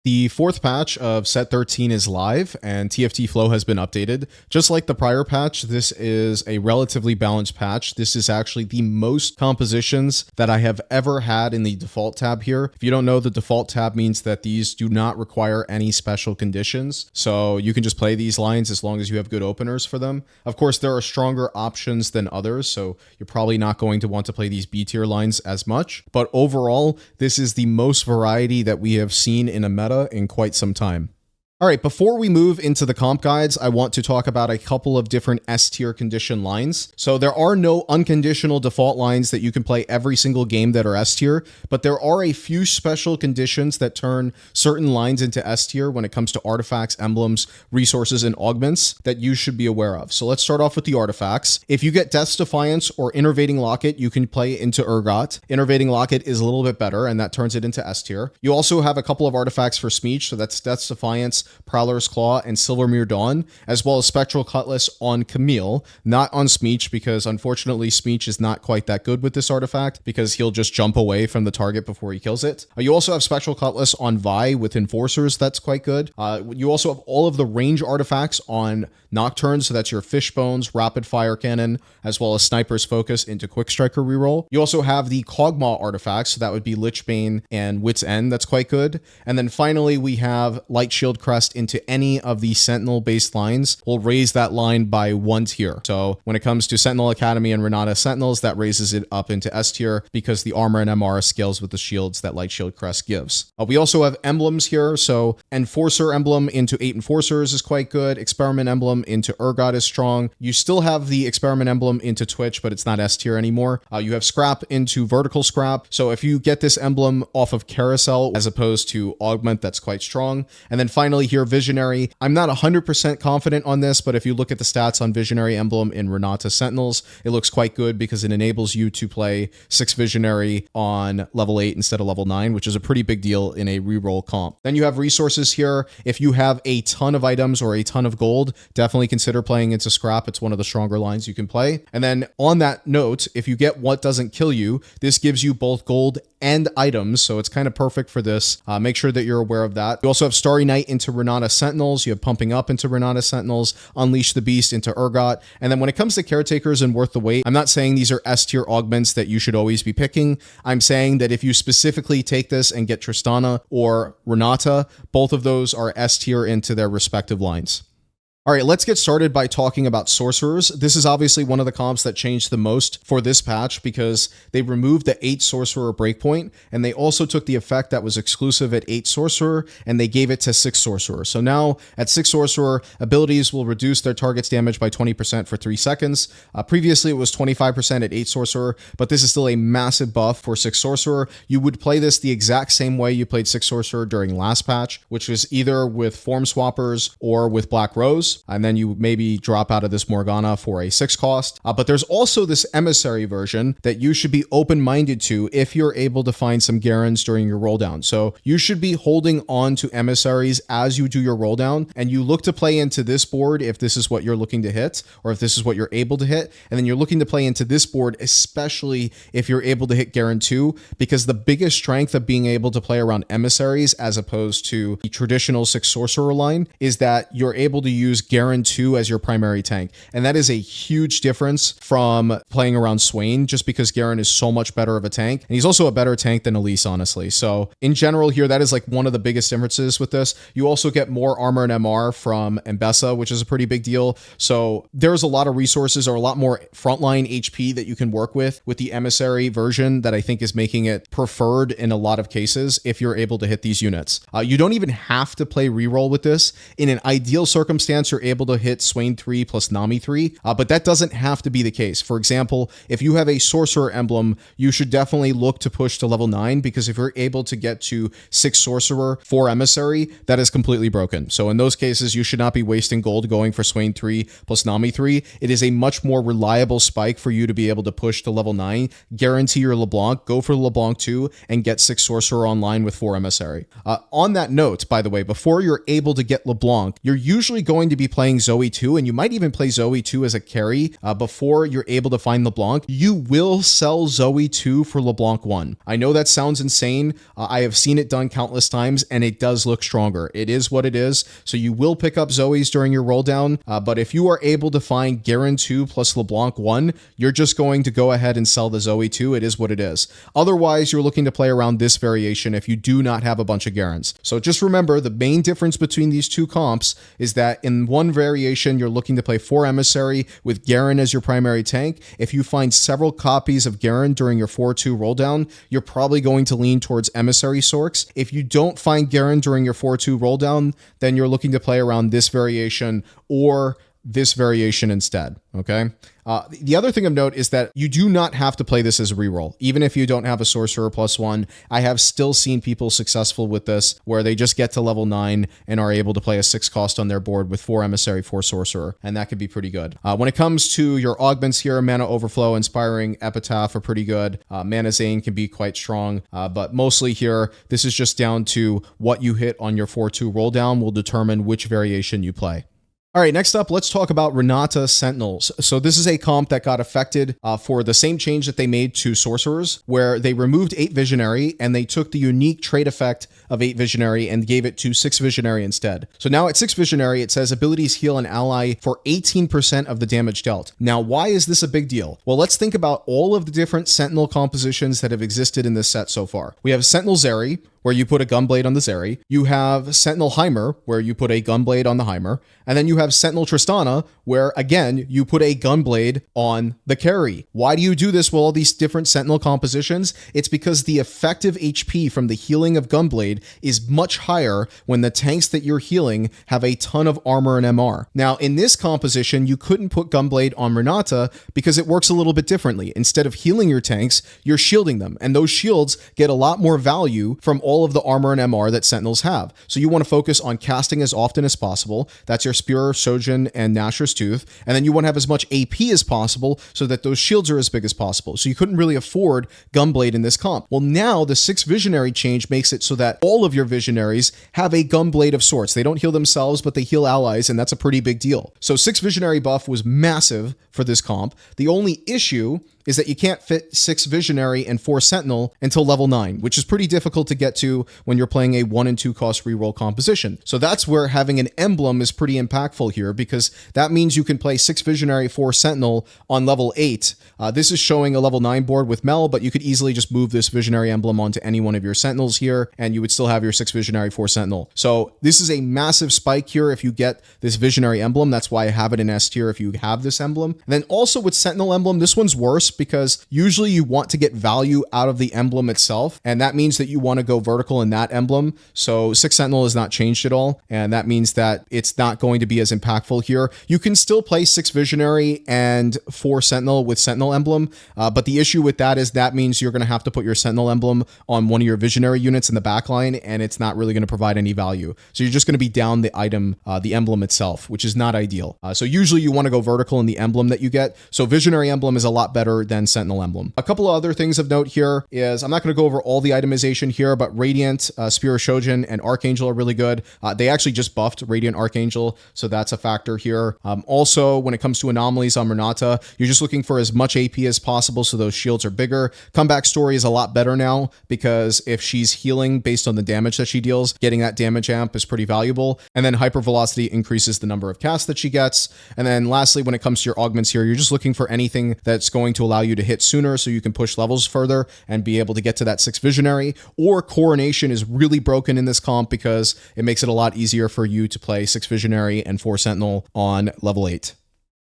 The fourth patch of set 13 is live and TFT flow has been updated. Just like the prior patch, this is a relatively balanced patch. This is actually the most compositions that I have ever had in the default tab here. If you don't know, the default tab means that these do not require any special conditions. So you can just play these lines as long as you have good openers for them. Of course, there are stronger options than others, so you're probably not going to want to play these B tier lines as much. But overall, this is the most variety that we have seen in a meta in quite some time. All right, before we move into the comp guides, I want to talk about a couple of different S tier condition lines. So there are no unconditional default lines that you can play every single game that are S tier, but there are a few special conditions that turn certain lines into S tier when it comes to artifacts, emblems, resources, and augments that you should be aware of. So let's start off with the artifacts. If you get Death's Defiance or Innervating Locket, you can play into Urgot. Innervating Locket is a little bit better, and that turns it into S tier. You also have a couple of artifacts for Smeech, so that's Death's Defiance, Prowler's Claw, and Silvermere Dawn, as well as Spectral Cutlass on Camille, not on Smeech, because unfortunately Smeech is not quite that good with this artifact because he'll just jump away from the target before he kills it. You also have Spectral Cutlass on Vi with Enforcers, that's quite good. You also have all of the range artifacts on Nocturne, so that's your Fishbones, Rapid Fire Cannon, as well as Sniper's Focus into Quick Striker reroll. You also have the Kog'Maw artifacts, so that would be Lichbane and Wit's End, that's quite good. And then finally we have Light Shield Crest into any of the Sentinel based lines. We'll raise that line by 1 tier. So when it comes to Sentinel Academy and Renata Sentinels, that raises it up into S tier because the armor and MR scales with the shields that Light Shield Crest gives. We also have emblems here, so Enforcer emblem into 8 Enforcers is quite good. Experiment emblem into Urgot is strong. You still have the Experiment emblem into Twitch, but it's not S tier anymore. You have Scrap into Vertical Scrap. So if you get this emblem off of Carousel as opposed to Augment, that's quite strong. And then finally here, Visionary. I'm not 100% confident on this, but if you look at the stats on Visionary emblem in Renata Sentinels, it looks quite good because it enables you to play 6 Visionary on level 8 instead of level 9, which is a pretty big deal in a reroll comp. Then you have resources here. If you have a ton of items or a ton of gold, definitely consider playing into Scrap. It's one of the stronger lines you can play. And then on that note, if you get What Doesn't Kill You, this gives you both gold and items, so it's kind of perfect for this. Make sure that you're aware of that. You also have Starry Night into Renata Sentinels. You have Pumping Up into Renata Sentinels, Unleash the Beast into Urgot. And then when it comes to Caretakers and Worth the Wait, I'm not saying these are S tier augments that you should always be picking. I'm saying that if you specifically take this and get Tristana or Renata, both of those are S tier into their respective lines. All right, let's get started by talking about Sorcerers. This is obviously one of the comps that changed the most for this patch because they removed the 8 Sorcerer breakpoint, and they also took the effect that was exclusive at 8 Sorcerer, and they gave it to 6 Sorcerer. So now, at 6 Sorcerer, abilities will reduce their target's damage by 20% for 3 seconds. Previously, it was 25% at 8 Sorcerer, but this is still a massive buff for 6 Sorcerer. You would play this the exact same way you played 6 Sorcerer during last patch, which was either with Form Swappers or with Black Rose. And then you maybe drop out of this Morgana for a 6 cost. But there's also this Emissary version that you should be open-minded to if you're able to find some Garens during your roll down. So you should be holding on to Emissaries as you do your roll down, and you look to play into this board if this is what you're looking to hit, or if this is what you're able to hit. And then you're looking to play into this board, especially if you're able to hit Garen 2, because the biggest strength of being able to play around Emissaries as opposed to the traditional 6 Sorcerer line is that you're able to use Garen 2 as your primary tank. And that is a huge difference from playing around Swain, just because Garen is so much better of a tank. And he's also a better tank than Elise, honestly. So in general here, that is like one of the biggest differences with this. You also get more armor and MR from Mbessa, which is a pretty big deal. So there's a lot of resources or a lot more frontline HP that you can work with the Emissary version that I think is making it preferred in a lot of cases if you're able to hit these units. You don't even have to play reroll with this. In an ideal circumstance, you're able to hit Swain 3 plus Nami 3, but that doesn't have to be the case. For example, if you have a Sorcerer emblem, you should definitely look to push to level 9, because if you're able to get to 6 Sorcerer for Emissary, that is completely broken. So in those cases, you should not be wasting gold going for Swain 3 plus Nami 3. It is a much more reliable spike for you to be able to push to level 9, guarantee your LeBlanc, go for LeBlanc 2, and get 6 Sorcerer online with 4 Emissary. On that note, by the way, before you're able to get LeBlanc, you're usually going to to be playing Zoe 2, and you might even play Zoe 2 as a carry before you're able to find LeBlanc, you will sell Zoe 2 for LeBlanc 1. I know that sounds insane. I have seen it done countless times, and it does look stronger. It is what it is. So you will pick up Zoes during your roll down, but if you are able to find Garen 2 plus LeBlanc 1, you're just going to go ahead and sell the Zoe 2. It is what it is. Otherwise, you're looking to play around this variation if you do not have a bunch of Garens. So just remember, the main difference between these two comps is that in one variation, you're looking to play 4 Emissary with Garen as your primary tank. If you find several copies of Garen during your 4-2 roll down, you're probably going to lean towards Emissary Sorcs. If you don't find Garen during your 4-2 roll down, then you're looking to play around this variation or this variation instead, okay? The other thing of note is that you do not have to play this as a reroll. Even if you don't have a Sorcerer +1, I have still seen people successful with this where they just get to level 9 and are able to play a 6 cost on their board with 4 Emissary, 4 Sorcerer, and that could be pretty good. When it comes to your augments here, Mana Overflow, Inspiring, Epitaph are pretty good. Mana Zane can be quite strong, but mostly here, this is just down to what you hit on your 4-2 roll down will determine which variation you play. All right, next up, let's talk about Renata Sentinels. So this is a comp that got affected for the same change that they made to Sorcerers, where they removed 8 Visionary and they took the unique trait effect of 8 Visionary and gave it to 6 Visionary instead. So now at 6 Visionary, it says abilities heal an ally for 18% of the damage dealt. Now, why is this a big deal? Well, let's think about all of the different Sentinel compositions that have existed in this set so far. We have Sentinel Zeri, where you put a Gunblade on the Zeri. You have Sentinel Heimer, where you put a Gunblade on the Heimer. And then you have Sentinel Tristana, where, again, you put a Gunblade on the carry. Why do you do this with all these different Sentinel compositions? It's because the effective HP from the healing of Gunblade is much higher when the tanks that you're healing have a ton of armor and MR. Now, in this composition, you couldn't put Gunblade on Renata because it works a little bit differently. Instead of healing your tanks, you're shielding them. And those shields get a lot more value from all of the armor and MR that Sentinels have. So you want to focus on casting as often as possible. That's your Spear, Shojin, and Nashor's Tooth. And then you want to have as much AP as possible so that those shields are as big as possible. So you couldn't really afford Gunblade in this comp. Well, now the 6 Visionary change makes it so that all of your Visionaries have a Gunblade of sorts. They don't heal themselves, but they heal allies, and that's a pretty big deal. So 6 Visionary buff was massive for this comp. The only issue is that you can't fit 6 Visionary and 4 Sentinel until level 9, which is pretty difficult to get to when you're playing a 1 and 2 cost reroll composition. So that's where having an emblem is pretty impactful here, because that means you can play 6 Visionary, 4 Sentinel on level 8. This is showing a level 9 board with Mel, but you could easily just move this Visionary emblem onto any one of your Sentinels here, and you would still have your 6 Visionary, 4 Sentinel. So this is a massive spike here if you get this Visionary emblem. That's why I have it in S tier if you have this emblem. And then also with Sentinel emblem, this one's worse because usually you want to get value out of the emblem itself, and that means that you want to go vertical in that emblem. So 6 Sentinel has not changed at all, and that means that it's not going to be as impactful here. You can still play 6 Visionary and 4 Sentinel with Sentinel emblem, but the issue with that is that means you're going to have to put your Sentinel emblem on one of your Visionary units in the backline, and it's not really going to provide any value. So you're just going to be down the item, the emblem itself, which is not ideal. So usually you want to go vertical in the emblem that you get. So Visionary emblem is a lot better than Sentinel emblem. A couple of other things of note here is I'm not going to go over all the itemization here, but Radiant, Spear of Shojin, and Archangel are really good. They actually just buffed Radiant Archangel, so that's a factor here. Also, when it comes to anomalies on Renata, you're just looking for as much AP as possible so those shields are bigger. Comeback story is a lot better now because if she's healing based on the damage that she deals, getting that damage amp is pretty valuable. And then Hypervelocity increases the number of casts that she gets. And then lastly, when it comes to your augments here, you're just looking for anything that's going to allow you to hit sooner so you can push levels further and be able to get to that 6 Visionary. Or Coronation is really broken in this comp because it makes it a lot easier for you to play 6 Visionary and 4 Sentinel on level 8.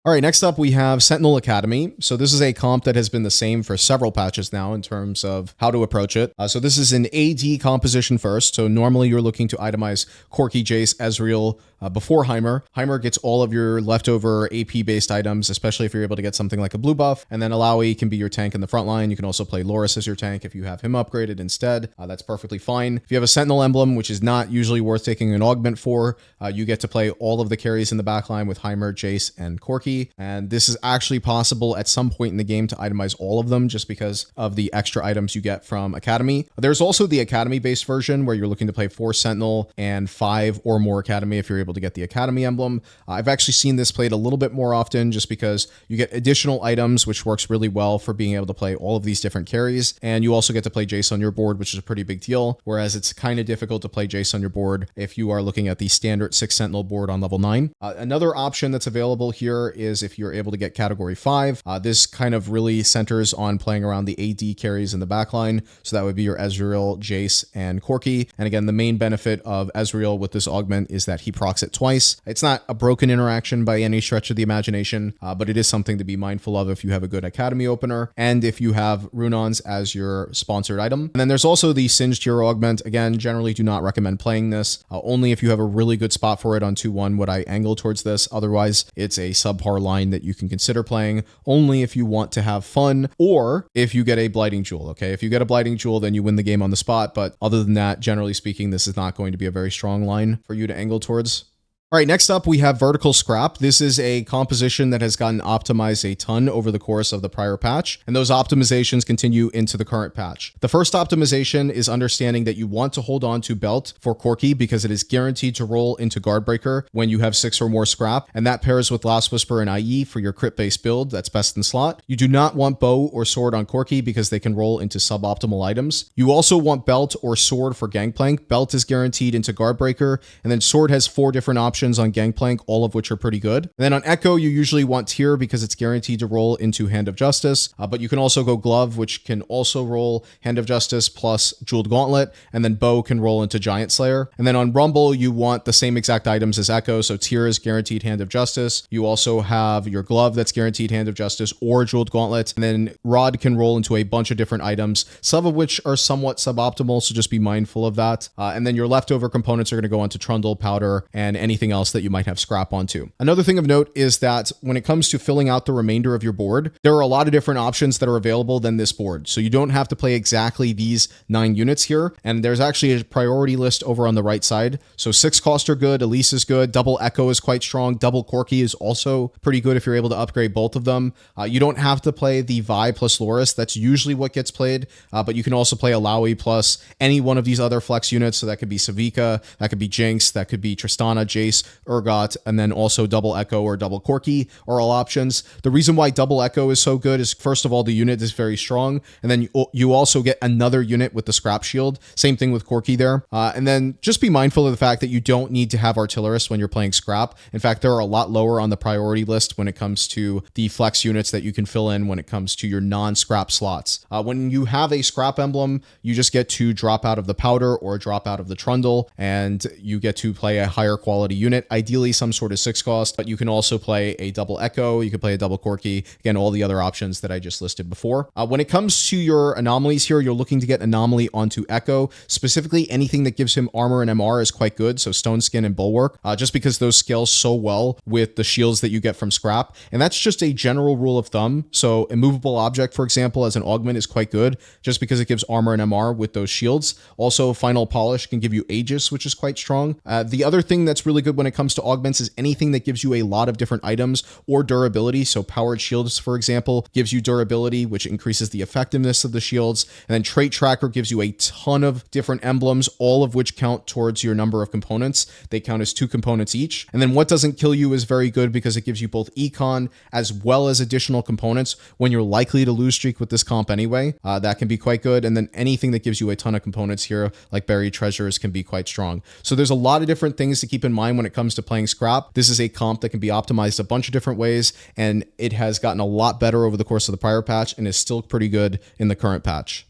All right, next up we have Sentinel Academy. So this is a comp that has been the same for several patches now in terms of how to approach it. So this is an AD composition first. So normally you're looking to itemize Corki, Jace, Ezreal before Heimer. Heimer gets all of your leftover AP-based items, especially if you're able to get something like a blue buff. And then Alawi can be your tank in the front line. You can also play Loris as your tank if you have him upgraded instead. That's perfectly fine. If you have a Sentinel emblem, which is not usually worth taking an augment for, you get to play all of the carries in the backline with Heimer, Jace, and Corki. And this is actually possible at some point in the game to itemize all of them just because of the extra items you get from Academy. There's also the Academy-based version where you're looking to play 4 Sentinel and 5 or more Academy if you're able able to get the Academy emblem. I've actually seen this played a little bit more often just because you get additional items, which works really well for being able to play all of these different carries. And you also get to play Jace on your board, which is a pretty big deal. Whereas it's kind of difficult to play Jace on your board if you are looking at the standard 6 Sentinel board on level 9. Another option that's available here is if you're able to get category 5. This kind of really centers on playing around the AD carries in the backline. So that would be your Ezreal, Jace, and Corki. And again, the main benefit of Ezreal with this augment is that he procs it twice. It's not a broken interaction by any stretch of the imagination, but it is something to be mindful of if you have a good Academy opener and if you have Runons as your sponsored item. And then there's also the Singed Hero augment. Again, generally do not recommend playing this. Only if you have a really good spot for it on 2-1 would I angle towards this. Otherwise, it's a subpar line that you can consider playing only if you want to have fun or if you get a Blighting Jewel, okay? If you get a Blighting Jewel, then you win the game on the spot. But other than that, generally speaking, this is not going to be a very strong line for you to angle towards. All right, next up, we have Vertical Scrap. This is a composition that has gotten optimized a ton over the course of the prior patch, and those optimizations continue into the current patch. The first optimization is understanding that you want to hold on to Belt for Corki because it is guaranteed to roll into Guardbreaker when you have 6 or more scrap, and that pairs with Last Whisper and IE for your crit-based build that's best in slot. You do not want Bow or Sword on Corki because they can roll into suboptimal items. You also want Belt or Sword for Gangplank. Belt is guaranteed into Guardbreaker, and then Sword has 4 different options on Gangplank, all of which are pretty good. And then on Echo, you usually want Tear because it's guaranteed to roll into Hand of Justice, but you can also go Glove, which can also roll Hand of Justice plus Jeweled Gauntlet, and then Bow can roll into Giant Slayer. And then on Rumble, you want the same exact items as Echo, so Tear is guaranteed Hand of Justice. You also have your Glove that's guaranteed Hand of Justice or Jeweled Gauntlet, and then Rod can roll into a bunch of different items, some of which are somewhat suboptimal, so just be mindful of that. And then your leftover components are going to go onto Trundle, Powder, and anything else that you might have scrap onto. Another thing of note is that when it comes to filling out the remainder of your board, there are a lot of different options that are available than this board. So you don't have to play exactly these 9 units here. And there's actually a priority list over on the right side. So 6 cost are good, Elise is good, Double Echo is quite strong, Double Corki is also pretty good if you're able to upgrade both of them. You don't have to play the Vi plus Loris. That's usually what gets played, but you can also play Alawi plus any one of these other flex units. So that could be Savika, that could be Jinx, that could be Tristana, Jace, Urgot, and then also Double Echo or Double Corki are all options. The reason why Double Echo is so good is, first of all, the unit is very strong, and then you also get another unit with the Scrap Shield. Same thing with Corki there. And then just be mindful of the fact that you don't need to have Artillerist when you're playing Scrap. In fact, they're a lot lower on the priority list when it comes to the flex units that you can fill in when it comes to your non-Scrap slots. When you have a Scrap emblem, you just get to drop out of the Powder or drop out of the Trundle, and you get to play a higher quality unit, ideally some sort of 6 cost, but you can also play a Double Echo, you can play a Double Corki, again, all the other options that I just listed before. When it comes to your anomalies here, you're looking to get anomaly onto Echo. Specifically, anything that gives him armor and MR is quite good, so Stone Skin and Bulwark, just because those scale so well with the shields that you get from Scrap. And that's just a general rule of thumb. So Immovable Object, for example, as an augment is quite good, just because it gives armor and MR with those shields. Also, Final Polish can give you Aegis, which is quite strong. The other thing that's really good when it comes to augments is anything that gives you a lot of different items or durability. So Powered Shields, for example, gives you durability, which increases the effectiveness of the shields. And then Trait Tracker gives you a ton of different emblems, all of which count towards your number of components. They count as 2 components each. And then What Doesn't Kill You is very good because it gives you both econ as well as additional components when you're likely to lose streak with this comp anyway. That can be quite good. And then anything that gives you a ton of components here, like Buried Treasures, can be quite strong. So there's a lot of different things to keep in mind when it comes to playing Scrap. This is a comp that can be optimized a bunch of different ways, and it has gotten a lot better over the course of the prior patch and is still pretty good in the current patch.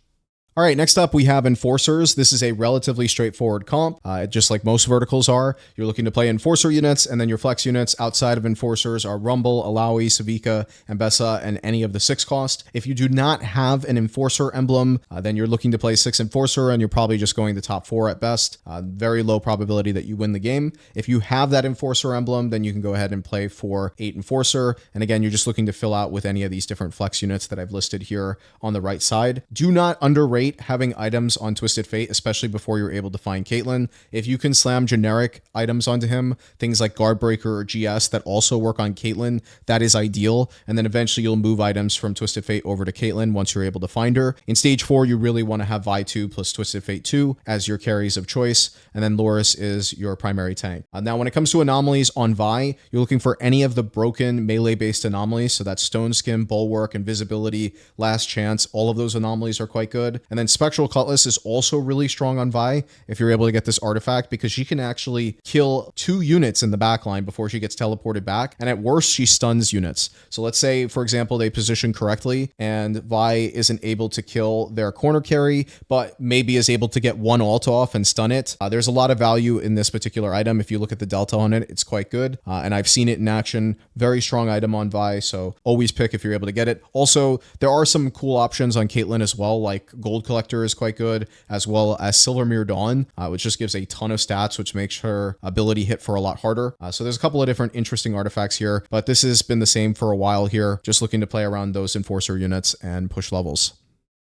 All right, next up we have Enforcers. This is a relatively straightforward comp, just like most verticals are. You're looking to play Enforcer units, and then your flex units outside of Enforcers are Rumble, Alawi, Savika, Ambessa, and any of the 6 cost. If you do not have an Enforcer emblem, then you're looking to play 6 Enforcer, and you're probably just going the top 4 at best. Very low probability that you win the game. If you have that Enforcer emblem, then you can go ahead and play for 8 Enforcer. And again, you're just looking to fill out with any of these different flex units that I've listed here on the right side. Do not underrate great having items on Twisted Fate, especially before you're able to find Caitlyn. If you can slam generic items onto him, things like Guardbreaker or GS that also work on Caitlyn, that is ideal. And then eventually you'll move items from Twisted Fate over to Caitlyn once you're able to find her. In stage 4, you really want to have Vi 2 plus Twisted Fate 2 as your carries of choice, and then Loris is your primary tank. Now, when it comes to anomalies on Vi, you're looking for any of the broken melee-based anomalies, so that's Stone Skin, Bulwark, Invisibility, Last Chance. All of those anomalies are quite good. And then Spectral Cutlass is also really strong on Vi if you're able to get this artifact, because she can actually kill 2 units in the backline before she gets teleported back, and at worst, she stuns units. So let's say, for example, they position correctly, and Vi isn't able to kill their corner carry, but maybe is able to get one ult off and stun it. There's a lot of value in this particular item. If you look at the delta on it, it's quite good. And I've seen it in action. Very strong item on Vi, so always pick if you're able to get it. Also, there are some cool options on Caitlyn as well, like Gold Collector is quite good, as well as Silvermere Dawn, which just gives a ton of stats, which makes her ability hit for a lot harder. So there's a couple of different interesting artifacts here, but this has been the same for a while here, just looking to play around those Enforcer units and push levels.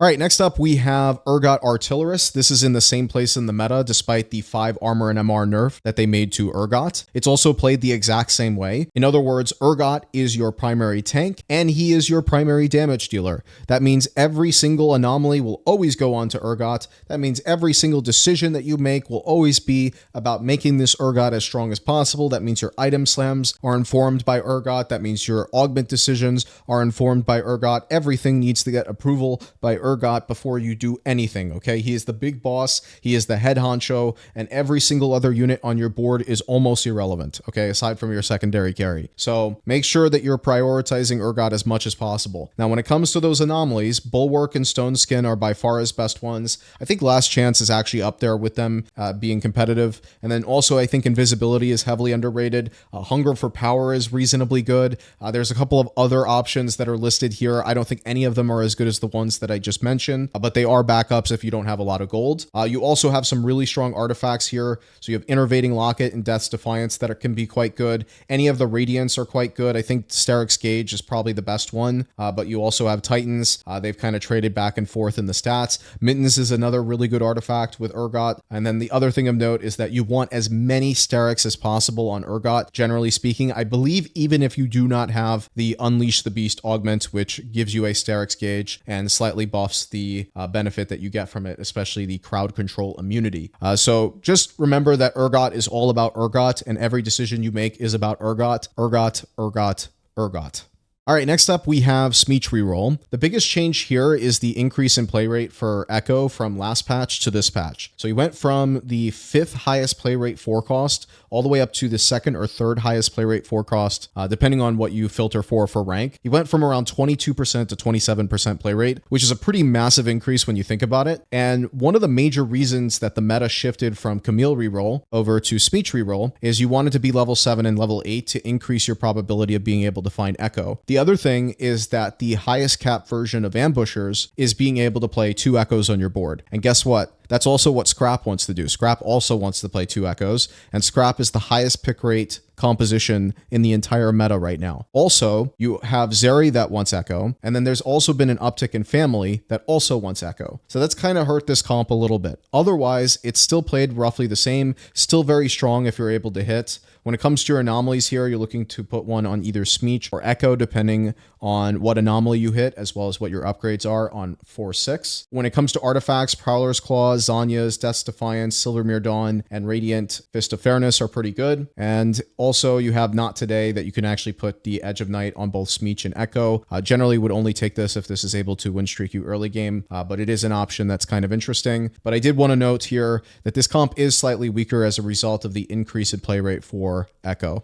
All right, next up we have Urgot Artillerist. This is in the same place in the meta, despite the 5 armor and MR nerf that they made to Urgot. It's also played the exact same way. In other words, Urgot is your primary tank, and he is your primary damage dealer. That means every single anomaly will always go on to Urgot. That means every single decision that you make will always be about making this Urgot as strong as possible. That means your item slams are informed by Urgot. That means your augment decisions are informed by Urgot. Everything needs to get approval by Urgot before you do anything, okay? He is the big boss, he is the head honcho, and every single other unit on your board is almost irrelevant, okay, aside from your secondary carry. So make sure that you're prioritizing Urgot as much as possible. Now, when it comes to those anomalies, Bulwark and Stone Skin are by far his best ones. I think Last Chance is actually up there with them being competitive. And then also, I think Invisibility is heavily underrated. Hunger for Power is reasonably good. There's a couple of other options that are listed here. I don't think any of them are as good as the ones that I just mentioned, but they are backups if you don't have a lot of gold. You also have some really strong artifacts here. So you have Innervating Locket and Death's Defiance that can be quite good. Any of the Radiants are quite good. I think Steric's Gauge is probably the best one, but you also have Titans. They've kind of traded back and forth in the stats. Mittens is another really good artifact with Urgot. And then the other thing of note is that you want as many Sterics as possible on Urgot. Generally speaking, I believe even if you do not have the Unleash the Beast augment, which gives you a Steric's Gauge and slightly buffs the benefit that you get from it, especially the crowd control immunity. So just remember that Urgot is all about Urgot, and every decision you make is about Urgot, Urgot, Urgot, Urgot. All right, next up we have Smeech Reroll. The biggest change here is the increase in play rate for Echo from last patch to this patch. So he went from the 5th highest play rate forecast all the way up to the 2nd or 3rd highest play rate forecast, depending on what you filter for rank. He went from around 22% to 27% play rate, which is a pretty massive increase when you think about it. And one of the major reasons that the meta shifted from Camille Reroll over to Smeech Reroll is you wanted to be level 7 and level 8 to increase your probability of being able to find Echo. The other thing is that the highest cap version of Ambushers is being able to play 2 Echoes on your board. And guess what? That's also what Scrap wants to do. Scrap also wants to play 2 Echoes, and Scrap is the highest pick rate composition in the entire meta right now. Also, you have Zeri that wants Echo, and then there's also been an uptick in Family that also wants Echo. So that's kind of hurt this comp a little bit. Otherwise, it's still played roughly the same, still very strong if you're able to hit. When it comes to your anomalies here, you're looking to put one on either Smeech or Echo, depending on what anomaly you hit, as well as what your upgrades are on 4-6. When it comes to artifacts, Prowler's Claw, Zanya's, Death's Defiance, Silvermere Dawn, and Radiant Fist of Fairness are pretty good. And also, you have Not Today that you can actually put the Edge of Night on both Smeech and Echo. Generally would only take this if this is able to win streak you early game, but it is an option that's kind of interesting. But I did want to note here that this comp is slightly weaker as a result of the increase in play rate for Echo.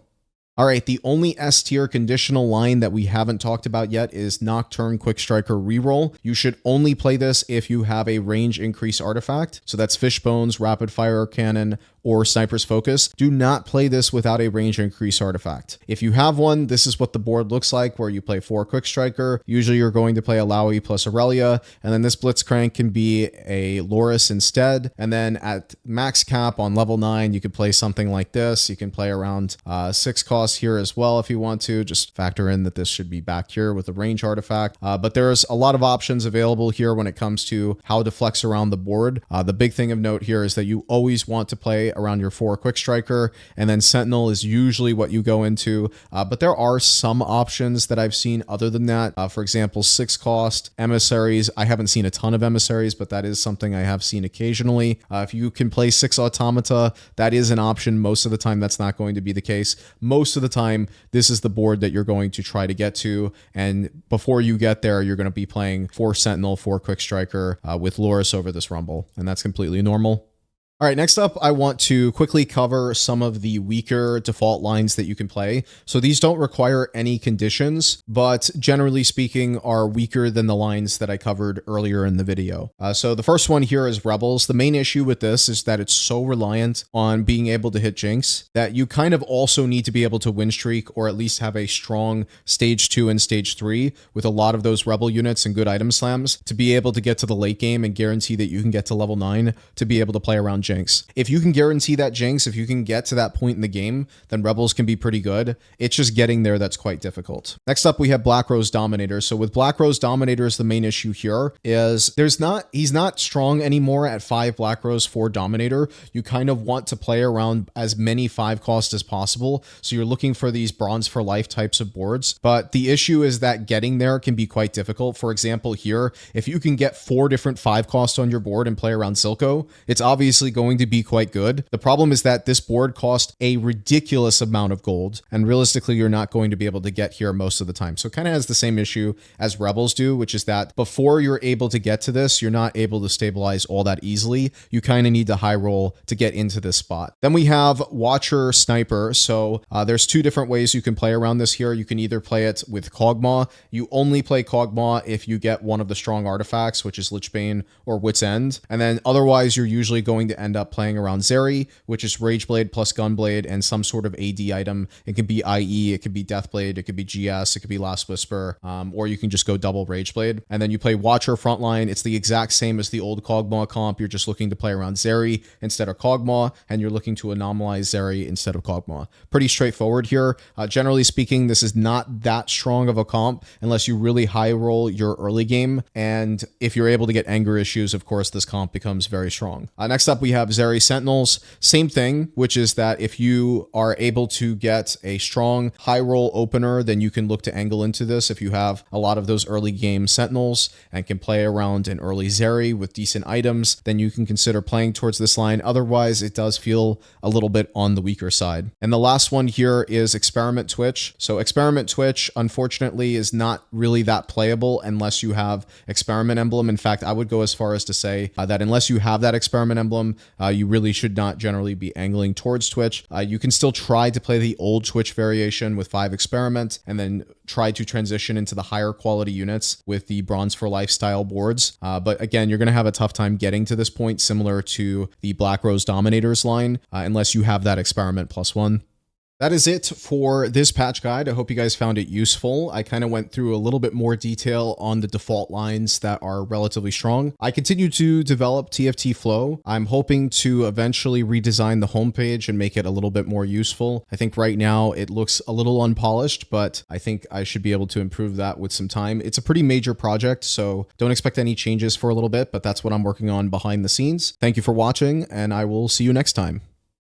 All right, the only S tier conditional line that we haven't talked about yet is Nocturne Quick Striker Reroll. You should only play this if you have a range increase artifact. So that's Fishbones, Rapid Fire Cannon, or Sniper's Focus, do not play this without a range increase artifact. If you have one, this is what the board looks like, where you play 4 Quick Striker. Usually you're going to play a Lowy plus Aurelia, and then this Blitzcrank can be a Loris instead. And then at max cap on level 9, you could play something like this. You can play around 6 costs here as well if you want to. Just factor in that this should be back here with a range artifact. But there's a lot of options available here when it comes to how to flex around the board. The big thing of note here is that you always want to play around your 4 Quick Striker, and then Sentinel is usually what you go into. But there are some options that I've seen other than that. For example, 6 cost emissaries. I haven't seen a ton of emissaries, but that is something I have seen occasionally. If you can play 6 automata, that is an option. Most of the time, that's not going to be the case. Most of the time, this is the board that you're going to try to get to. And before you get there, you're going to be playing 4 Sentinel, 4 Quick Striker with Loris over this Rumble. And that's completely normal. All right, next up, I want to quickly cover some of the weaker default lines that you can play. So these don't require any conditions, but generally speaking are weaker than the lines that I covered earlier in the video. So the first one here is Rebels. The main issue with this is that it's so reliant on being able to hit Jinx that you kind of also need to be able to win streak, or at least have a strong stage 2 and stage 3 with a lot of those Rebel units and good item slams to be able to get to the late game and guarantee that you can get to level 9 to be able to play around Jinx. If you can guarantee that Jinx, if you can get to that point in the game, then Rebels can be pretty good. It's just getting there that's quite difficult. Next up, we have Black Rose Dominators. So with Black Rose Dominators, the main issue here is he's not strong anymore at 5 Black Rose, 4 Dominator. You kind of want to play around as many 5 cost as possible. So you're looking for these Bronze for Life types of boards. But the issue is that getting there can be quite difficult. For example, here, if you can get 4 different 5 costs on your board and play around Silco, it's obviously going to be quite good. The problem is that this board costs a ridiculous amount of gold, and realistically you're not going to be able to get here most of the time. So it kind of has the same issue as Rebels do, which is that before you're able to get to this, you're not able to stabilize all that easily. You kind of need to high roll to get into this spot. Then we have Watcher Sniper. So there's 2 different ways you can play around this here. You can either play it with Kog'Maw. You only play Kog'Maw if you get one of the strong artifacts, which is Lichbane or Wit's End. And then otherwise you're usually going to end up playing around Zeri, which is Rageblade plus Gunblade and some sort of AD item. It could be IE, it could be Deathblade, it could be GS, it could be Last Whisper, or you can just go double Rageblade. And then you play Watcher Frontline. It's the exact same as the old Kog'Maw comp. You're just looking to play around Zeri instead of Kog'Maw, and you're looking to anomalize Zeri instead of Kog'Maw. Pretty straightforward here. Generally speaking, this is not that strong of a comp unless you really high roll your early game. And if you're able to get anger issues, of course, this comp becomes very strong. Next up, we have Zeri Sentinels. Same thing, which is that if you are able to get a strong high roll opener, then you can look to angle into this. If you have a lot of those early game Sentinels and can play around an early Zeri with decent items, then you can consider playing towards this line. Otherwise, it does feel a little bit on the weaker side. And the last one here is Experiment Twitch. So Experiment Twitch, unfortunately, is not really that playable unless you have Experiment Emblem. In fact, I would go as far as to say that unless you have that Experiment Emblem, you really should not generally be angling towards Twitch. You can still try to play the old Twitch variation with 5 Experiment and then try to transition into the higher quality units with the Bronze for Life style boards. But again, you're going to have a tough time getting to this point, similar to the Black Rose Dominators line, unless you have that Experiment +1. That is it for this patch guide. I hope you guys found it useful. I kind of went through a little bit more detail on the default lines that are relatively strong. I continue to develop TFT Flow. I'm hoping to eventually redesign the homepage and make it a little bit more useful. I think right now it looks a little unpolished, but I think I should be able to improve that with some time. It's a pretty major project, so don't expect any changes for a little bit, but that's what I'm working on behind the scenes. Thank you for watching, and I will see you next time.